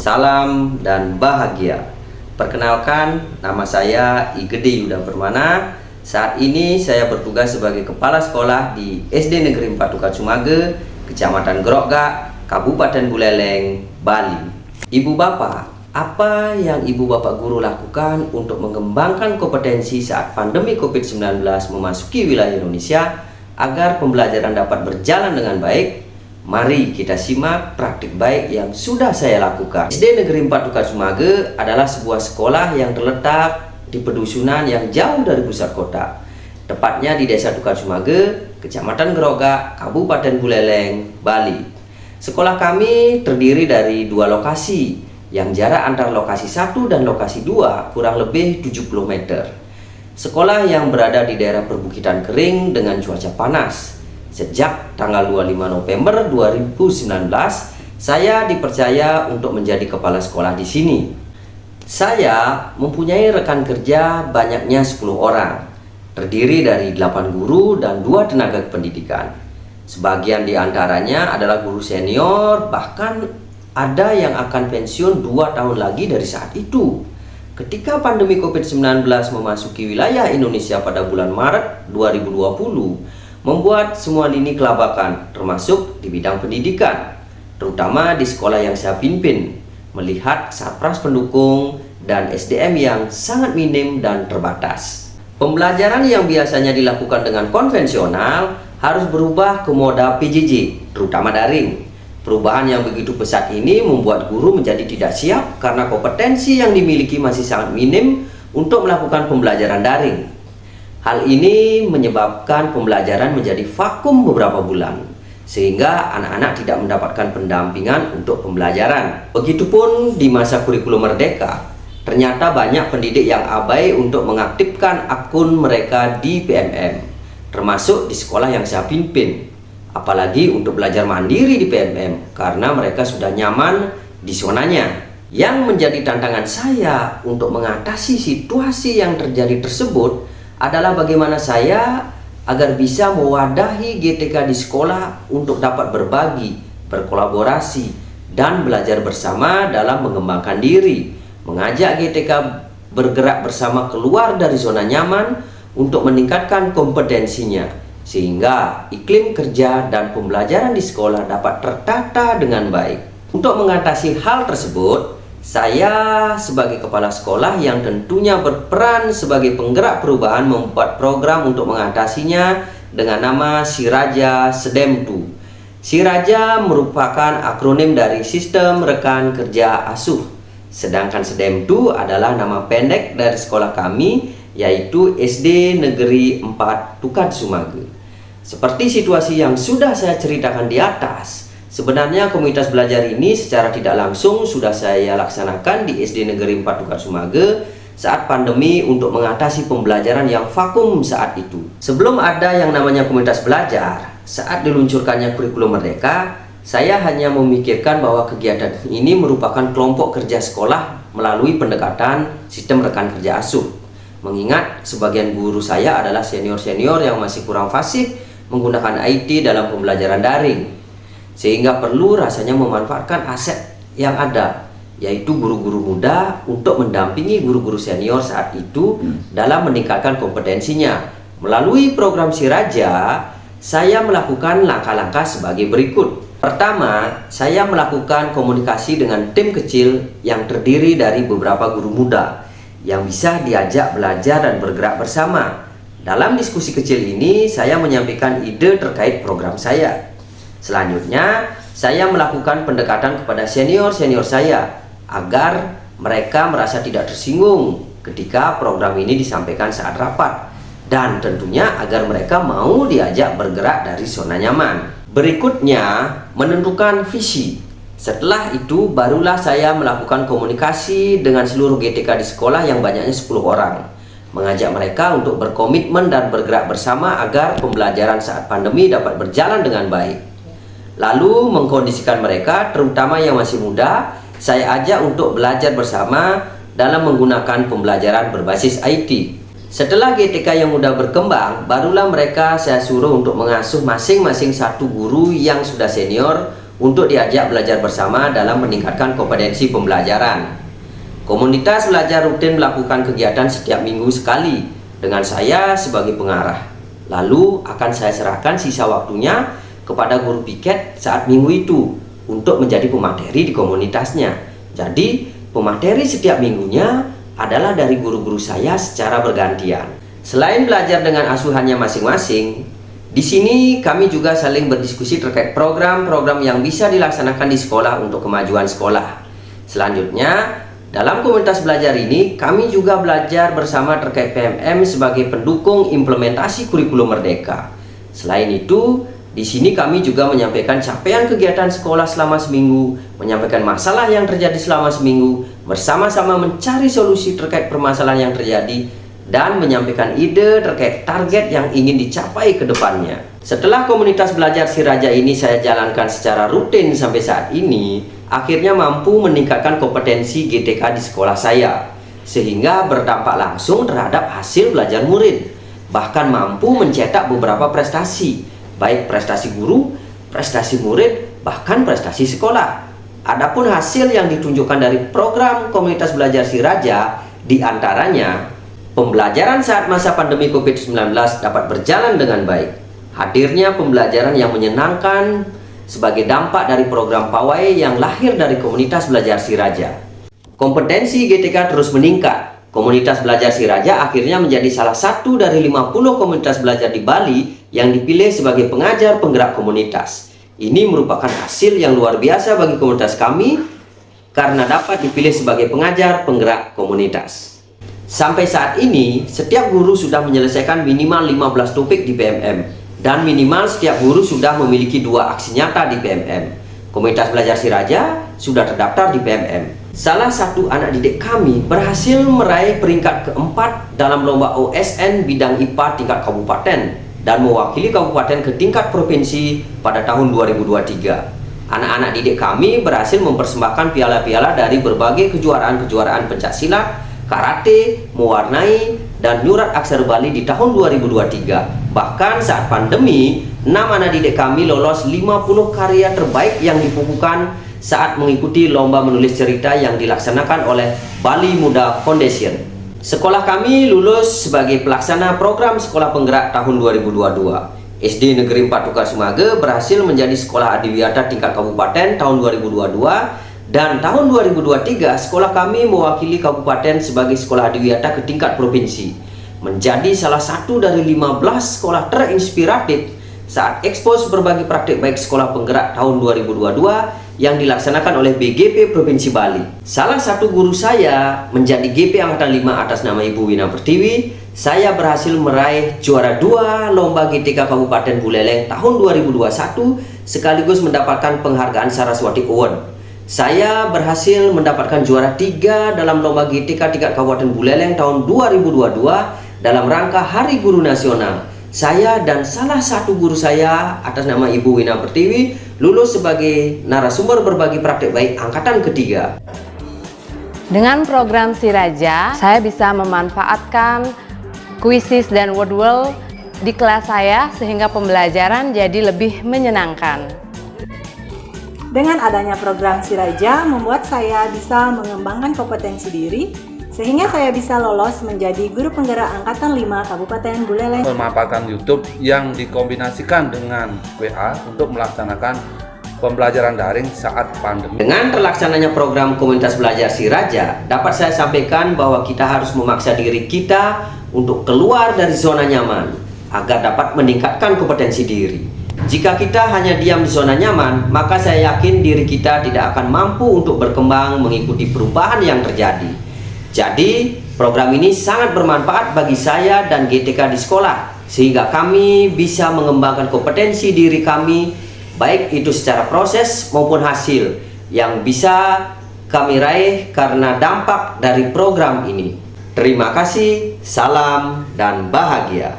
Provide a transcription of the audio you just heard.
salam dan bahagia. Perkenalkan, nama saya I Gede Yuda Permana. Saat ini saya bertugas sebagai kepala sekolah di SD Negeri 4 Tukat Sumage, Kecamatan Grogak, Kabupaten Buleleng, Bali. Ibu Bapak, apa yang Ibu Bapak Guru lakukan untuk mengembangkan kompetensi saat pandemi COVID-19 memasuki wilayah Indonesia agar pembelajaran dapat berjalan dengan baik? Mari kita simak praktik baik yang sudah saya lakukan. SD Negeri 4 Tukat Sumage adalah sebuah sekolah yang terletak di pedusunan yang jauh dari pusat kota, tepatnya di Desa Tukat Sumage, Kecamatan Grogak, Kabupaten Buleleng, Bali. Sekolah kami terdiri dari dua lokasi, yang jarak antar lokasi 1 dan lokasi 2 kurang lebih 70 meter. Sekolah yang berada di daerah perbukitan kering dengan cuaca panas. Sejak tanggal 25 November 2019, saya dipercaya untuk menjadi kepala sekolah di sini. Saya mempunyai rekan kerja banyaknya 10 orang, terdiri dari 8 guru dan 2 tenaga pendidikan. Sebagian di antaranya adalah guru senior, bahkan ada yang akan pensiun 2 tahun lagi dari saat itu. Ketika pandemi COVID-19 memasuki wilayah Indonesia pada bulan Maret 2020, membuat semua lini kelabakan, termasuk di bidang pendidikan, terutama di sekolah yang saya pimpin, melihat satpras pendukung dan SDM yang sangat minim dan terbatas. Pembelajaran yang biasanya dilakukan dengan konvensional harus berubah ke moda PJJ, terutama daring. Perubahan yang begitu pesat ini membuat guru menjadi tidak siap karena kompetensi yang dimiliki masih sangat minim untuk melakukan pembelajaran daring. Hal ini menyebabkan pembelajaran menjadi vakum beberapa bulan, sehingga anak-anak tidak mendapatkan pendampingan untuk pembelajaran. Begitupun di masa kurikulum merdeka, ternyata banyak pendidik yang abai untuk mengaktifkan akun mereka di PMM, termasuk di sekolah yang saya pimpin. Apalagi untuk belajar mandiri di PMM, karena mereka sudah nyaman di zonanya. Yang menjadi tantangan saya untuk mengatasi situasi yang terjadi tersebut adalah bagaimana saya agar bisa mewadahi GTK di sekolah untuk dapat berbagi, berkolaborasi, dan belajar bersama dalam mengembangkan diri. Mengajak GTK bergerak bersama keluar dari zona nyaman untuk meningkatkan kompetensinya, sehingga iklim kerja dan pembelajaran di sekolah dapat tertata dengan baik. Untuk mengatasi hal tersebut, saya sebagai kepala sekolah yang tentunya berperan sebagai penggerak perubahan membuat program untuk mengatasinya dengan nama Siraja Sedemtu. Siraja merupakan akronim dari Sistem Rekan Kerja Asuh, sedangkan Sedemtu adalah nama pendek dari sekolah kami, yaitu SD Negeri 4 Tukat Sumage. Seperti situasi yang sudah saya ceritakan di atas, sebenarnya komunitas belajar ini secara tidak langsung sudah saya laksanakan di SD Negeri 4 Tukat Sumage saat pandemi untuk mengatasi pembelajaran yang vakum saat itu. Sebelum ada yang namanya komunitas belajar, saat diluncurkannya kurikulum merdeka, saya hanya memikirkan bahwa kegiatan ini merupakan kelompok kerja sekolah melalui pendekatan sistem rekan kerja asuh. Mengingat sebagian guru saya adalah senior-senior yang masih kurang fasih menggunakan IT dalam pembelajaran daring, sehingga perlu rasanya memanfaatkan aset yang ada, yaitu guru-guru muda untuk mendampingi guru-guru senior saat itu dalam meningkatkan kompetensinya. Melalui program Siraja, saya melakukan langkah-langkah sebagai berikut. Pertama, saya melakukan komunikasi dengan tim kecil yang terdiri dari beberapa guru muda yang bisa diajak belajar dan bergerak bersama. Dalam diskusi kecil ini, saya menyampaikan ide terkait program saya. Selanjutnya, saya melakukan pendekatan kepada senior-senior saya agar mereka merasa tidak tersinggung ketika program ini disampaikan saat rapat, dan tentunya agar mereka mau diajak bergerak dari zona nyaman. Berikutnya, menentukan visi. Setelah itu, barulah saya melakukan komunikasi dengan seluruh GTK di sekolah yang banyaknya 10 orang. Mengajak mereka untuk berkomitmen dan bergerak bersama agar pembelajaran saat pandemi dapat berjalan dengan baik. Lalu mengkondisikan mereka, terutama yang masih muda, saya ajak untuk belajar bersama dalam menggunakan pembelajaran berbasis IT. Setelah GTK yang mudah berkembang, barulah mereka saya suruh untuk mengasuh masing-masing satu guru yang sudah senior untuk diajak belajar bersama dalam meningkatkan kompetensi pembelajaran. Komunitas belajar rutin melakukan kegiatan setiap minggu sekali dengan saya sebagai pengarah. Lalu akan saya serahkan sisa waktunya kepada guru piket saat minggu itu untuk menjadi pemateri di komunitasnya. Jadi pemateri setiap minggunya adalah dari guru-guru saya secara bergantian. Selain belajar dengan asuhannya masing-masing, di sini kami juga saling berdiskusi terkait program-program yang bisa dilaksanakan di sekolah untuk kemajuan sekolah. Selanjutnya, dalam komunitas belajar ini, kami juga belajar bersama terkait PMM sebagai pendukung implementasi kurikulum Merdeka. Selain itu, di sini kami juga menyampaikan capaian kegiatan sekolah selama seminggu, menyampaikan masalah yang terjadi selama seminggu, bersama-sama mencari solusi terkait permasalahan yang terjadi, dan menyampaikan ide terkait target yang ingin dicapai ke depannya. Setelah komunitas belajar Si Raja ini saya jalankan secara rutin sampai saat ini, akhirnya mampu meningkatkan kompetensi GTK di sekolah saya, sehingga berdampak langsung terhadap hasil belajar murid, bahkan mampu mencetak beberapa prestasi, baik prestasi guru, prestasi murid, bahkan prestasi sekolah. Adapun hasil yang ditunjukkan dari program komunitas belajar Si Raja, diantaranya pembelajaran saat masa pandemi COVID-19 dapat berjalan dengan baik. Hadirnya pembelajaran yang menyenangkan sebagai dampak dari program pawai yang lahir dari komunitas belajar Si Raja. Kompetensi GTK terus meningkat. Komunitas belajar Si Raja akhirnya menjadi salah satu dari 50 komunitas belajar di Bali yang dipilih sebagai pengajar penggerak komunitas. Ini merupakan hasil yang luar biasa bagi komunitas kami karena dapat dipilih sebagai pengajar penggerak komunitas. Sampai saat ini, setiap guru sudah menyelesaikan minimal 15 topik di PMM, dan minimal setiap guru sudah memiliki 2 aksi nyata di PMM. Komunitas belajar Si Raja sudah terdaftar di PMM. Salah satu anak didik kami berhasil meraih peringkat keempat dalam lomba OSN bidang IPA tingkat kabupaten dan mewakili kabupaten ke tingkat provinsi pada tahun 2023. Anak-anak didik kami berhasil mempersembahkan piala-piala dari berbagai kejuaraan-kejuaraan pencaksilat, karate, mewarnai, dan nyurat aksara Bali di tahun 2023. Bahkan saat pandemi, 6 anak didik kami lolos 50 karya terbaik yang dibukukan saat mengikuti lomba menulis cerita yang dilaksanakan oleh Bali Muda Foundation. Sekolah kami lulus sebagai pelaksana program sekolah penggerak tahun 2022. SD Negeri 4 Tukar Sumage berhasil menjadi sekolah adiwiyata tingkat kabupaten tahun 2022. Dan tahun 2023, sekolah kami mewakili kabupaten sebagai sekolah adiwiyata ke tingkat provinsi, menjadi salah satu dari 15 sekolah terinspiratif saat ekspos berbagi praktik baik sekolah penggerak tahun 2022 yang dilaksanakan oleh BGP Provinsi Bali. Salah satu guru saya menjadi GP Angkatan 5 atas nama Ibu Wina Pertiwi. Saya berhasil meraih juara 2 lomba GTK Kabupaten Buleleng tahun 2021 sekaligus mendapatkan penghargaan Saraswati Award. Saya berhasil mendapatkan juara 3 dalam lomba GTK tingkat Kabupaten Buleleng tahun 2022 dalam rangka Hari Guru Nasional. Saya dan salah satu guru saya atas nama Ibu Wina Pertiwi lulus sebagai narasumber berbagi praktik baik angkatan ketiga. Dengan program Si Raja, saya bisa memanfaatkan kuisis dan wordwall di kelas saya sehingga pembelajaran jadi lebih menyenangkan. Dengan adanya program Si Raja membuat saya bisa mengembangkan kompetensi diri sehingga saya bisa lolos menjadi guru penggerak angkatan 5 Kabupaten Buleleng. Memanfaatkan YouTube yang dikombinasikan dengan WA untuk melaksanakan pembelajaran daring saat pandemi. Dengan terlaksananya program komunitas belajar Si Raja, dapat saya sampaikan bahwa kita harus memaksa diri kita untuk keluar dari zona nyaman agar dapat meningkatkan kompetensi diri. Jika kita hanya diam di zona nyaman, maka saya yakin diri kita tidak akan mampu untuk berkembang mengikuti perubahan yang terjadi. Jadi, program ini sangat bermanfaat bagi saya dan GTK di sekolah, sehingga kami bisa mengembangkan kompetensi diri kami, baik itu secara proses maupun hasil, yang bisa kami raih karena dampak dari program ini. Terima kasih, salam, dan bahagia.